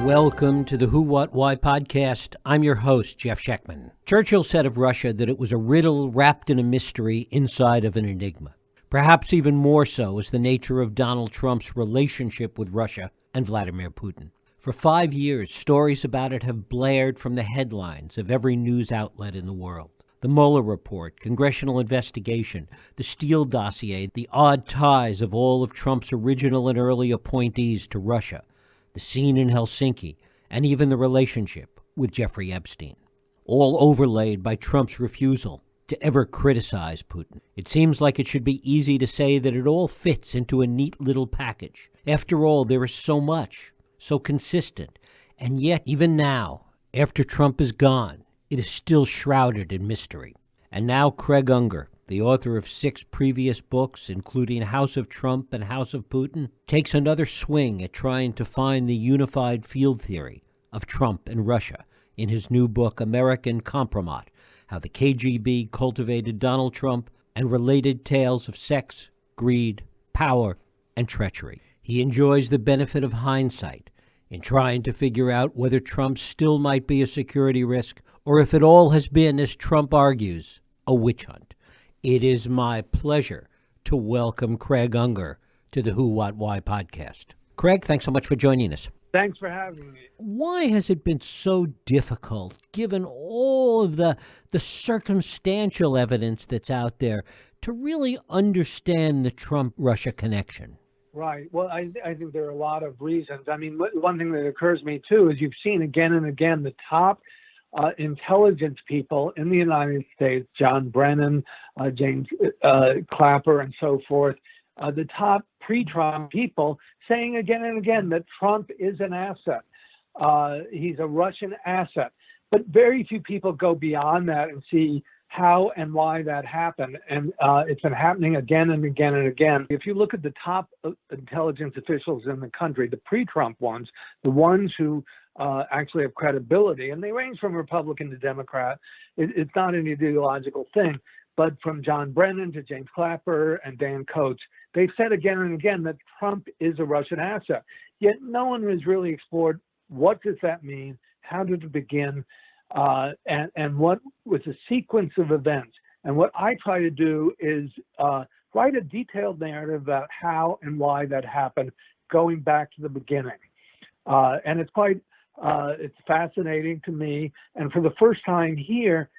Welcome to the Who, What, Why podcast. I'm your host, Jeff Schechtman. Churchill said of Russia that it was a riddle wrapped in a mystery inside of an enigma. Perhaps even more so is the nature of Donald Trump's relationship with Russia and Vladimir Putin. For 5 years, stories about it have blared from the headlines of every news outlet in the world. The Mueller report, congressional investigation, the Steele dossier, the odd ties of all of Trump's original and early appointees to Russia, the scene in Helsinki, and even the relationship with Jeffrey Epstein, all overlaid by Trump's refusal to ever criticize Putin. It seems like it should be easy to say that it all fits into a neat little package. After all, there is so much, so consistent, and yet, even now, after Trump is gone, it is still shrouded in mystery. And now Criag Unger, the author of 6 previous books, including House of Trump and House of Putin, takes another swing at trying to find the unified field theory of Trump and Russia in his new book, American Compromat, How the KGB Cultivated Donald Trump and Related Tales of Sex, Greed, Power, and Treachery. He enjoys the benefit of hindsight in trying to figure out whether Trump still might be a security risk or if it all has been, as Trump argues, a witch hunt. It is my pleasure to welcome Criag Unger to the Who, What, Why podcast. Criag, thanks so much for joining us. Thanks for having me. Why has it been so difficult, given all of the circumstantial evidence that's out there, to really understand the Trump-Russia connection? Right. Well, I think there are a lot of reasons. I mean, one thing that occurs to me, too, is you've seen again and again the top intelligence people in the United States, John Brennan, James Clapper, and so forth, the top pre-Trump people saying again and again that Trump is an asset. He's a Russian asset. But very few people go beyond that and see how and why that happened. And it's been happening again and again and again. If you look at the top intelligence officials in the country, the pre-Trump ones, the ones who actually have credibility, and they range from Republican to Democrat. It's not an ideological thing, but from John Brennan to James Clapper and Dan Coats, they've said again and again that Trump is a Russian asset. Yet no one has really explored what does that mean, how did it begin, and what was the sequence of events. And what I try to do is write a detailed narrative about how and why that happened, going back to the beginning. And it's fascinating to me. And for the first time here,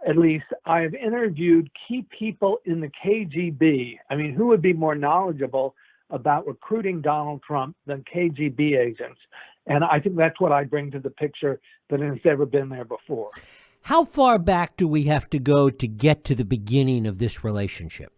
at least, I have interviewed key people in the KGB. I mean, who would be more knowledgeable about recruiting Donald Trump than KGB agents? And I think that's what I bring to the picture that has never been there before. How far back do we have to go to get to the beginning of this relationship?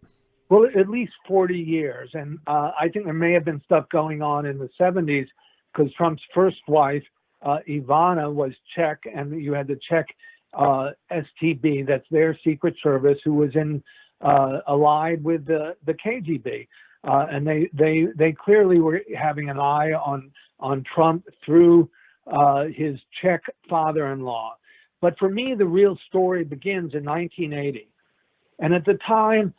Well, at least 40 years. And I think there may have been stuff going on in the 70s because Trump's first wife, Ivana, was Czech, and you had the Czech STB, that's their secret service, who was allied with the KGB. And they clearly were having an eye on Trump through his Czech father-in-law. But for me, the real story begins in 1980. And at the time,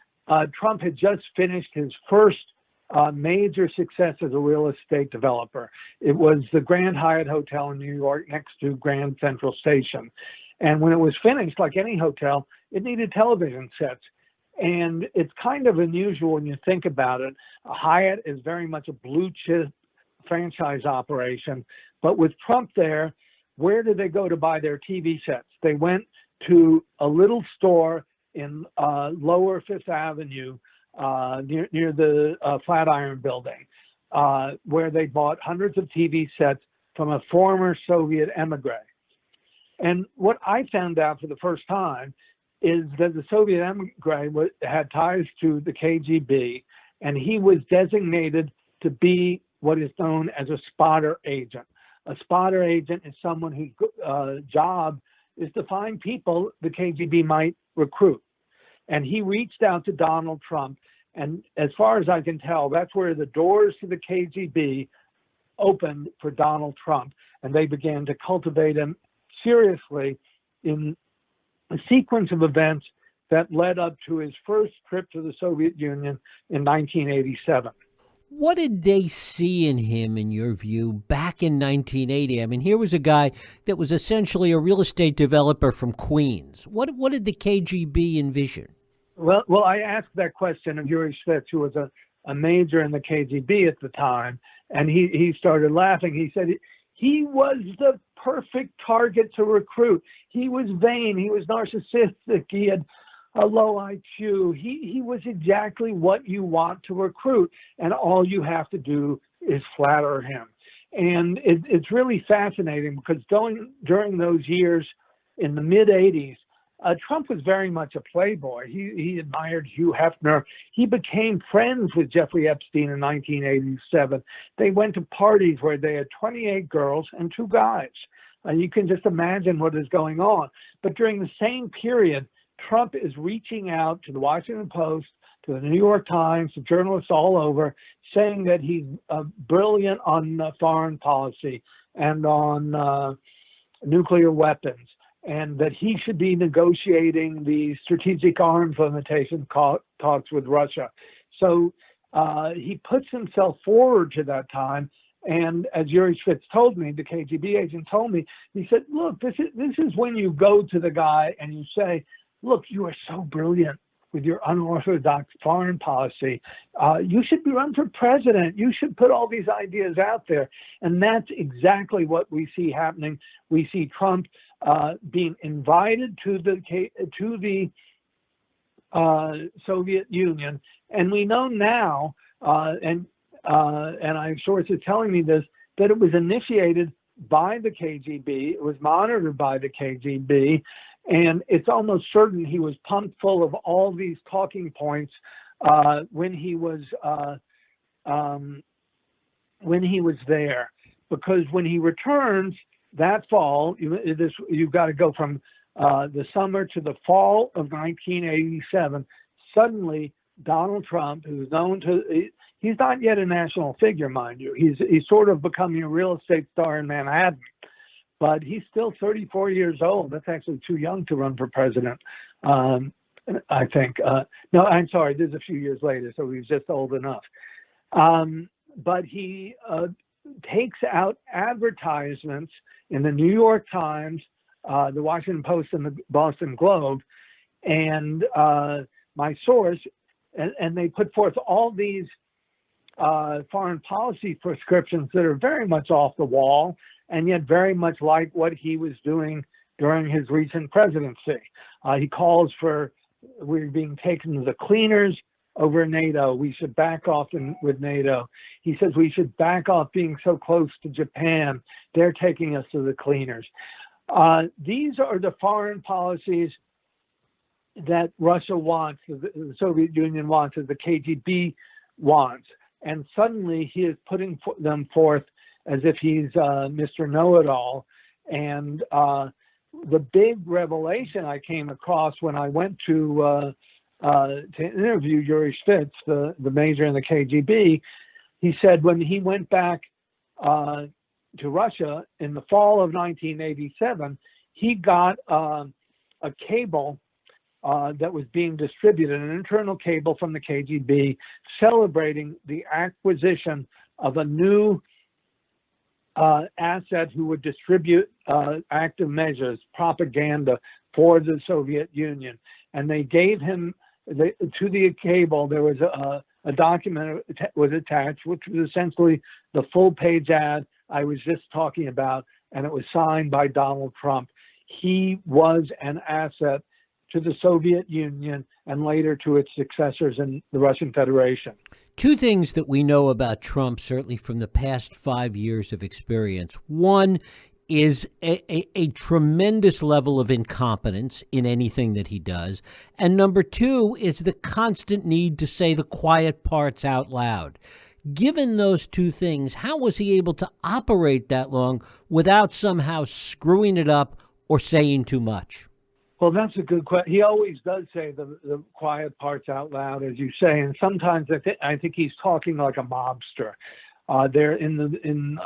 Trump had just finished his first major success as a real estate developer. It was the Grand Hyatt Hotel in New York next to Grand Central Station. And when it was finished, like any hotel, it needed television sets. And it's kind of unusual when you think about it. Hyatt is very much a blue chip franchise operation. But with Trump there, where did they go to buy their TV sets? They went to a little store in Lower Fifth Avenue near the Flatiron Building, where they bought hundreds of TV sets from a former Soviet emigre. And what I found out for the first time is that the Soviet emigre had ties to the KGB, and he was designated to be what is known as a spotter agent. A spotter agent is someone whose job is to find people the KGB might recruit. And he reached out to Donald Trump, and as far as I can tell, that's where the doors to the KGB opened for Donald Trump, and they began to cultivate him seriously in a sequence of events that led up to his first trip to the Soviet Union in 1987. What did they see in him, in your view, back in 1980? I mean, here was a guy that was essentially a real estate developer from Queens. What did the KGB envision? Well, I asked that question of Yuri Shvets, who was a major in the KGB at the time, and he started laughing. He said he was the perfect target to recruit. He was vain. He was narcissistic. He had a low IQ. He was exactly what you want to recruit, and all you have to do is flatter him. And it's really fascinating because during those years in the mid 80s, Trump was very much a playboy. He admired Hugh Hefner. He became friends with Jeffrey Epstein in 1987. They went to parties where they had 28 girls and 2 guys. You can just imagine what is going on. But during the same period, Trump is reaching out to the Washington Post, to the New York Times, to journalists all over, saying that he's brilliant on foreign policy and on nuclear weapons, and that he should be negotiating the strategic arms limitation talks with Russia. So he puts himself forward to that time. And as Yuri Shvets told me, the KGB agent told me, he said, look, this is when you go to the guy and you say, look, you are so brilliant with your unorthodox foreign policy. You should be run for president. You should put all these ideas out there. And that's exactly what we see happening. We see Trump being invited to the Soviet Union. And we know now, and I have sources telling me this, that it was initiated by the KGB. It was monitored by the KGB. And it's almost certain he was pumped full of all these talking points when he was there. Because when he returns that fall, you've got to go from the summer to the fall of 1987. Suddenly, Donald Trump, who's known to, he's not yet a national figure, mind you. He's sort of becoming a real estate star in Manhattan. But he's still 34 years old. That's actually too young to run for president, I think. No, I'm sorry, this is a few years later, so he's just old enough. But he takes out advertisements in the New York Times, the Washington Post, and the Boston Globe, and my source, and they put forth all these foreign policy prescriptions that are very much off the wall, and yet very much like what he was doing during his recent presidency. He calls for, we're being taken to the cleaners over NATO. We should back off with NATO. He says we should back off being so close to Japan. They're taking us to the cleaners. These are the foreign policies that Russia wants, the Soviet Union wants, that the KGB wants. And suddenly he is putting them forth as if he's Mr. Know-It-All. And the big revelation I came across when I went to interview Yuri Shvets, the major in the KGB, he said when he went back to Russia in the fall of 1987, he got a cable that was being distributed, an internal cable from the KGB celebrating the acquisition of a new asset who would distribute active measures, propaganda for the Soviet Union. And they gave him, to the cable, there was a document was attached, which was essentially the full-page ad I was just talking about, and it was signed by Donald Trump. He was an asset to the Soviet Union and later to its successors in the Russian Federation. Two things that we know about Trump, certainly from the past 5 years of experience. One is a tremendous level of incompetence in anything that he does. And number two is the constant need to say the quiet parts out loud. Given those two things, how was he able to operate that long without somehow screwing it up or saying too much? Well, that's a good question. He always does say the quiet parts out loud, as you say, and sometimes I think he's talking like a mobster. There, in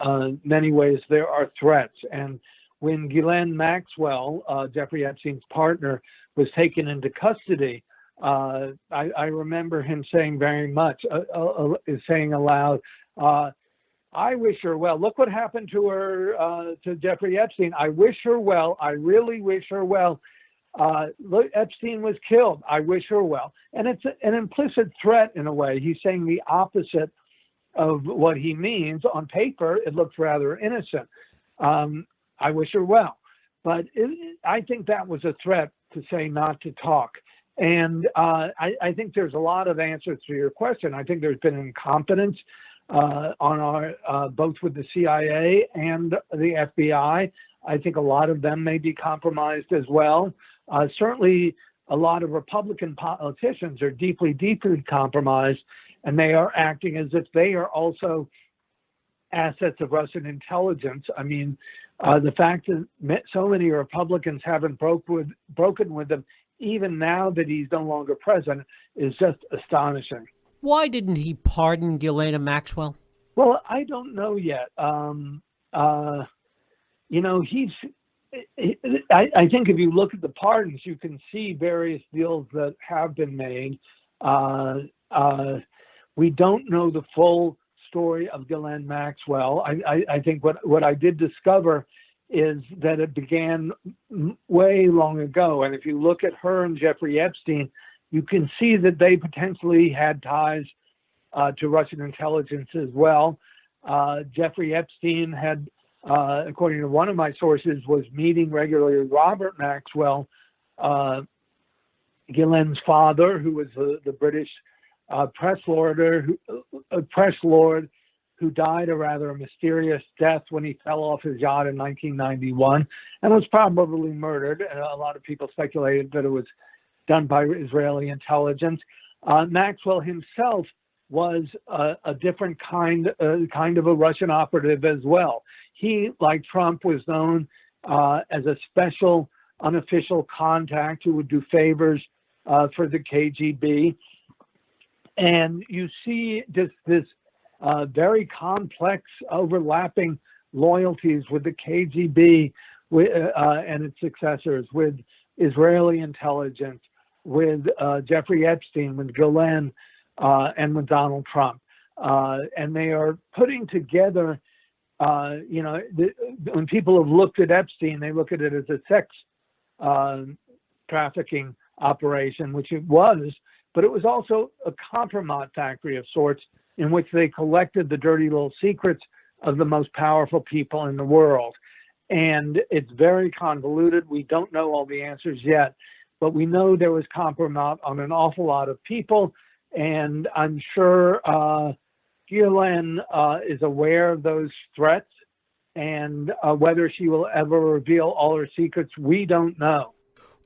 many ways, there are threats. And when Ghislaine Maxwell, Jeffrey Epstein's partner, was taken into custody I remember him saying saying aloud, I wish her well. Look what happened to her, to Jeffrey Epstein. I wish her well. I really wish her well. Look, Epstein was killed. I wish her well. And it's an implicit threat in a way. He's saying the opposite of what he means. On paper, it looks rather innocent. I wish her well. But I think that was a threat to say not to talk. And I think there's a lot of answers to your question. I think there's been incompetence on our both with the CIA and the FBI. I think a lot of them may be compromised as well. Certainly, a lot of Republican politicians are deeply, deeply compromised, and they are acting as if they are also assets of Russian intelligence. I mean, the fact that so many Republicans haven't broken with them, even now that he's no longer president, is just astonishing. Why didn't he pardon Ghislaine Maxwell? Well, I don't know yet. I think if you look at the pardons, you can see various deals that have been made. We don't know the full story of Ghislaine Maxwell. I think what I did discover is that it began way long ago. And if you look at her and Jeffrey Epstein, you can see that they potentially had ties to Russian intelligence as well. Jeffrey Epstein had, according to one of my sources, was meeting regularly with Robert Maxwell, Ghislaine's father, who was the British press lord who died a rather mysterious death when he fell off his yacht in 1991 and was probably murdered. And a lot of people speculated that it was done by Israeli intelligence. Maxwell himself was a different kind of a Russian operative as well. He, like Trump, was known as a special unofficial contact who would do favors for the KGB. And you see this very complex overlapping loyalties with the KGB and its successors, with Israeli intelligence, with Jeffrey Epstein, with Ghislaine, and with Donald Trump. And they are putting together, when people have looked at Epstein, they look at it as a sex trafficking operation, which it was, but it was also a compromise factory of sorts in which they collected the dirty little secrets of the most powerful people in the world. And it's very convoluted. We don't know all the answers yet, but we know there was compromise on an awful lot of people. And I'm sure Ghislaine is aware of those threats, and whether she will ever reveal all her secrets, we don't know.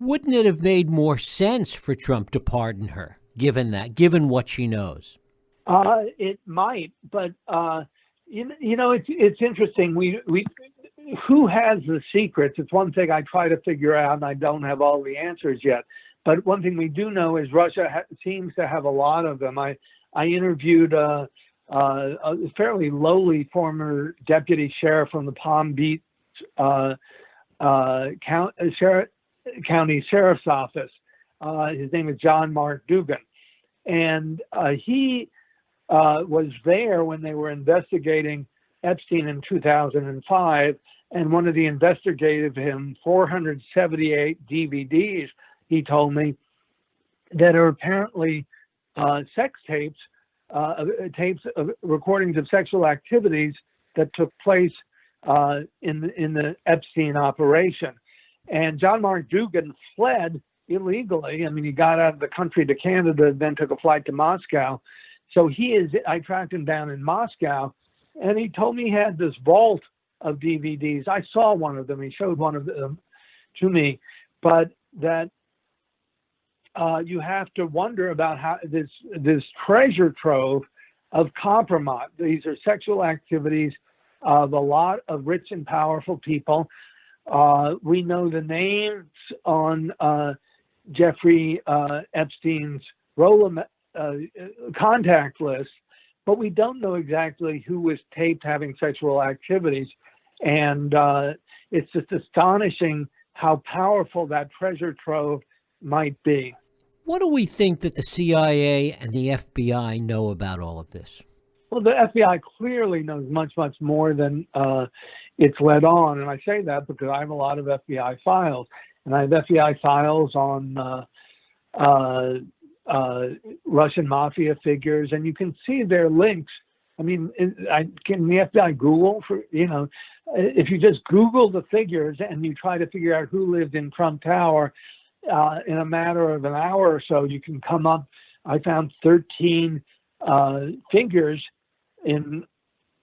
Wouldn't it have made more sense for Trump to pardon her, given what she knows? It might, but it's interesting. We who has the secrets? It's one thing I try to figure out, and I don't have all the answers yet. But one thing we do know is Russia seems to have a lot of them. I interviewed a fairly lowly former deputy sheriff from the Palm Beach County Sheriff's Office. His name is John Mark Dugan. And he was there when they were investigating Epstein in 2005. And one of the investigative 478 DVDs, he told me, that are apparently sex tapes, recordings of sexual activities that took place in the Epstein operation. And John Mark Dugan fled illegally. I mean, he got out of the country to Canada, then took a flight to Moscow. So I tracked him down in Moscow, and he told me he had this vault of DVDs. I saw one of them. He showed one of them to me, but that you have to wonder about how this treasure trove of compromise. These are sexual activities of a lot of rich and powerful people. We know the names on Jeffrey Epstein's contact list, but we don't know exactly who was taped having sexual activities. And it's just astonishing how powerful that treasure trove might be. What do we think that the CIA and the FBI know about all of this? Well, the FBI clearly knows much, much more than it's let on. And I say that because I have a lot of FBI files. And I have FBI files on Russian mafia figures. And you can see their links. I mean, can the FBI Google for, if you just Google the figures and you try to figure out who lived in Trump Tower, in a matter of an hour or so, you can come up. I found 13 figures in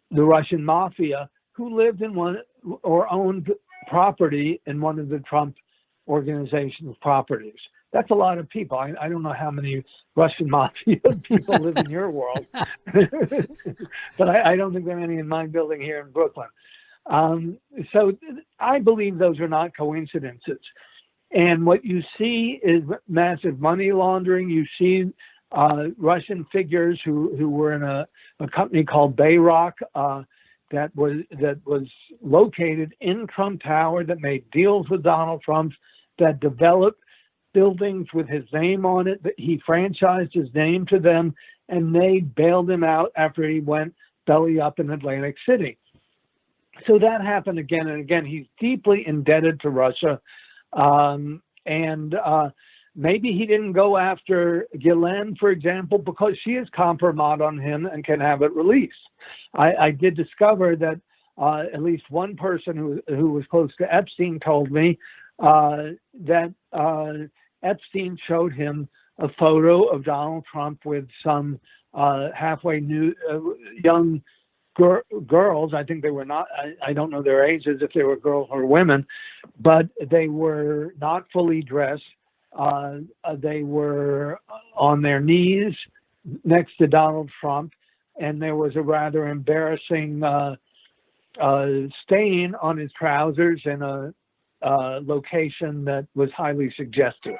the Russian mafia who lived in one or owned property in one of the Trump organization's properties. That's a lot of people. I don't know how many Russian mafia people live in your world, but I don't think there are any in my building here in Brooklyn. So I believe those are not coincidences. And what you see is massive money laundering. You see Russian figures who were in a company called Bayrock that was located in Trump Tower, that made deals with Donald Trump, that developed buildings with his name on it, that he franchised his name to them, and they bailed him out after he went belly up in Atlantic City. So that happened again and again. He's deeply indebted to Russia. Maybe he didn't go after Ghislaine, for example, because she is compromised on him and can have it released. I did discover that at least one person who was close to Epstein told me that Epstein showed him a photo of Donald Trump with some halfway new young girls. I think they were not, I don't know their ages, if they were girls or women, but they were not fully dressed. They were on their knees next to Donald Trump, and there was a rather embarrassing stain on his trousers in a location that was highly suggestive.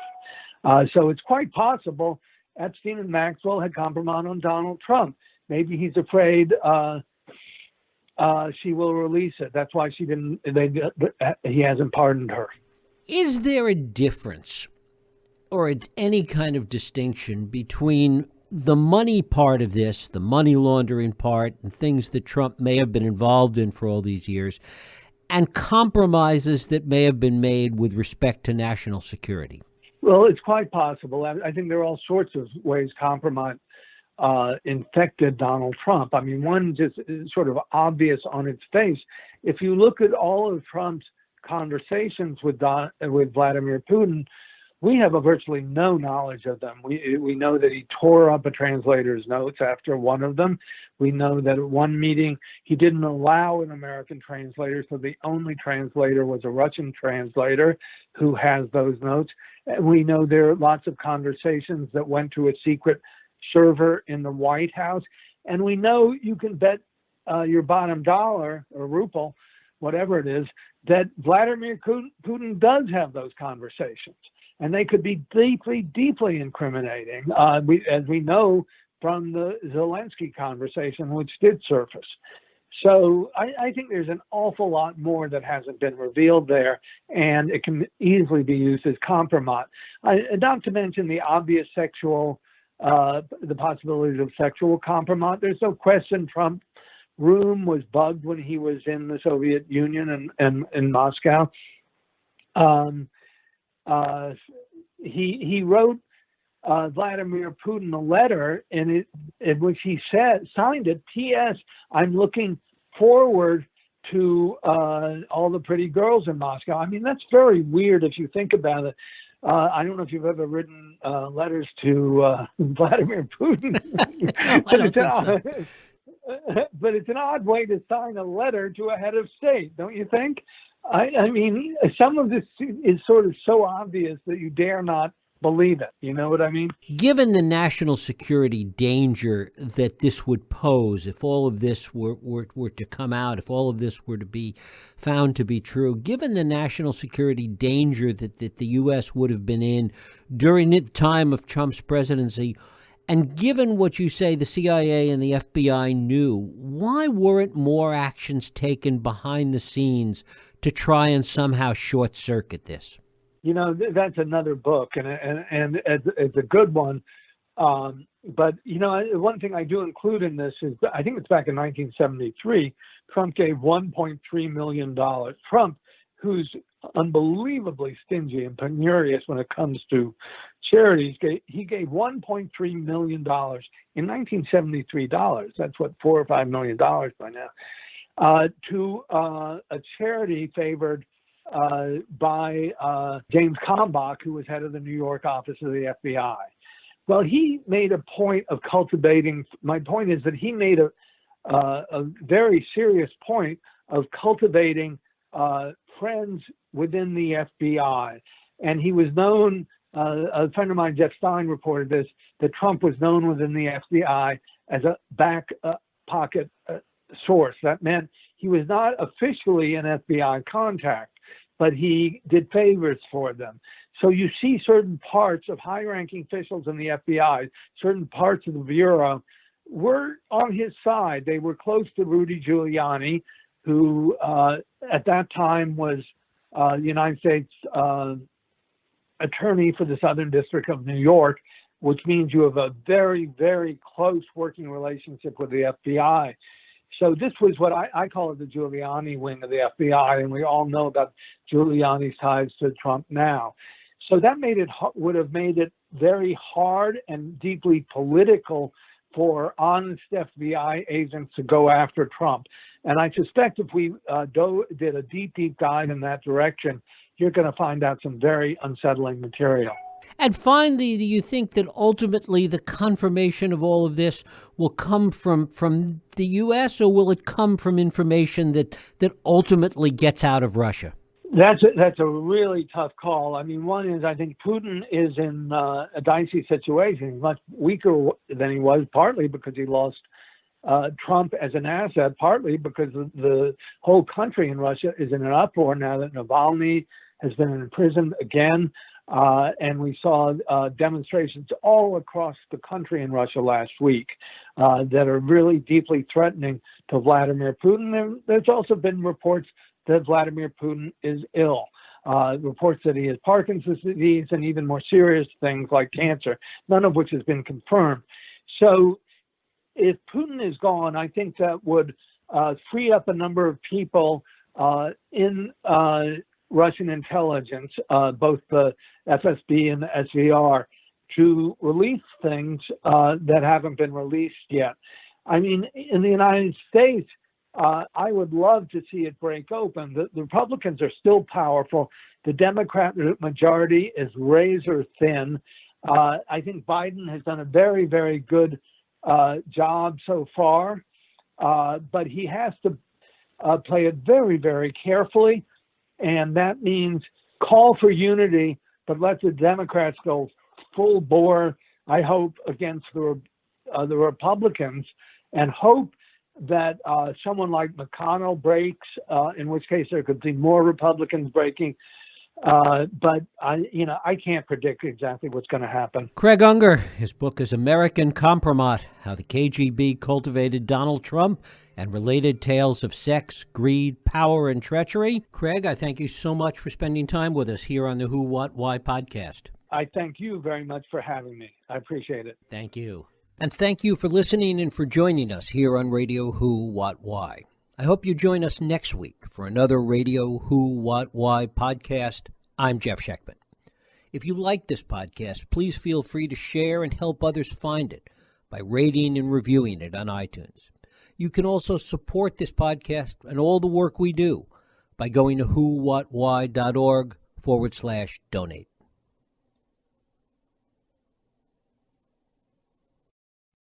So it's quite possible Epstein and Maxwell had compromised on Donald Trump. Maybe he's afraid she will release it. That's why he hasn't pardoned her. Is there a difference or any kind of distinction between the money part of this, the money laundering part, and things that Trump may have been involved in for all these years, and compromises that may have been made with respect to national security? Well, it's quite possible. I think there are all sorts of ways compromise infected Donald Trump. I mean, one just is sort of obvious on its face. If you look at all of Trump's conversations with Vladimir Putin, we have virtually no knowledge of them. We know that he tore up a translator's notes after one of them. We know that at one meeting he didn't allow an American translator, so the only translator was a Russian translator who has those notes. And we know there are lots of conversations that went to a secret server in the White House. And we know, you can bet your bottom dollar or ruble, whatever it is, that Vladimir Putin does have those conversations. And they could be deeply, deeply incriminating, as we know from the Zelensky conversation, which did surface. So I think there's an awful lot more that hasn't been revealed there, and it can easily be used as compromise. Not to mention the obvious the possibilities of sexual compromise. There's no question Trump's room was bugged when he was in the Soviet Union and in Moscow. He wrote Vladimir Putin a letter in which he signed it, P.S. I'm looking forward to all the pretty girls in Moscow. I mean, that's very weird if you think about it. I don't know if you've ever written letters to Vladimir Putin. No, I don't think so. But it's an odd way to sign a letter to a head of state, don't you think? I mean, some of this is sort of so obvious that you dare not believe it. You know what I mean? Given the national security danger that this would pose, if all of this were to come out, if all of this were to be found to be true, given the national security danger that the U.S. would have been in during the time of Trump's presidency, and given what you say the CIA and the FBI knew, why weren't more actions taken behind the scenes to try and somehow short-circuit this? That's another book, and it's a good one. But one thing I do include in this is, I think it's back in 1973, Trump gave $1.3 million. Trump, who's unbelievably stingy and penurious when it comes to charities, he gave $1.3 million in 1973 dollars. That's what, $4 or $5 million by now, to a charity favored by James Kalmbach, who was head of the New York office of the FBI. Well, he made a point of cultivating. My point is that he made a very serious point of cultivating friends within the FBI. And he was known, a friend of mine, Jeff Stein, reported this, that Trump was known within the FBI as a back pocket source. That meant he was not officially an FBI contact, but he did favors for them. So you see certain parts of high-ranking officials in the FBI, certain parts of the Bureau, were on his side. They were close to Rudy Giuliani, who at that time was the United States attorney for the Southern District of New York, which means you have a very, very close working relationship with the FBI. So this was what I call it, the Giuliani wing of the FBI, and we all know about Giuliani's ties to Trump now. So that would have made it very hard and deeply political for honest FBI agents to go after Trump. And I suspect if we did a deep dive in that direction, you're going to find out some very unsettling material. And finally, do you think that ultimately the confirmation of all of this will come from the U.S., or will it come from information that ultimately gets out of Russia? That's a really tough call. I mean, one is, I think Putin is in a dicey situation. He's much weaker than he was, partly because he lost Trump as an asset, partly because the whole country in Russia is in an uproar now that Navalny has been in prison again. And we saw demonstrations all across the country in Russia last week that are really deeply threatening to Vladimir Putin. There's also been reports that Vladimir Putin is ill, reports that he has Parkinson's disease and even more serious things like cancer, none of which has been confirmed. So if Putin is gone, I think that would free up a number of people in Russian intelligence, both the FSB and the SVR, to release things that haven't been released yet. I mean, in the United States, I would love to see it break open. The Republicans are still powerful. The Democrat majority is razor thin. I think Biden has done a very, very good job so far, but he has to play it very, very carefully. And that means call for unity, but let the Democrats go full bore, I hope, against the Republicans, and hope that someone like McConnell breaks, in which case there could be more Republicans breaking. But I can't predict exactly what's going to happen. Criag Unger, his book is American Compromat: How the KGB Cultivated Donald Trump and Related Tales of Sex, Greed, Power, and Treachery. Criag, I thank you so much for spending time with us here on the Who, What, Why podcast. I thank you very much for having me. I appreciate it. Thank you. And thank you for listening and for joining us here on Radio Who, What, Why. I hope you join us next week for another Radio Who, What, Why podcast. I'm Jeff Sheckman. If you like this podcast, please feel free to share and help others find it by rating and reviewing it on iTunes. You can also support this podcast and all the work we do by going to whowhatwhy.org/donate.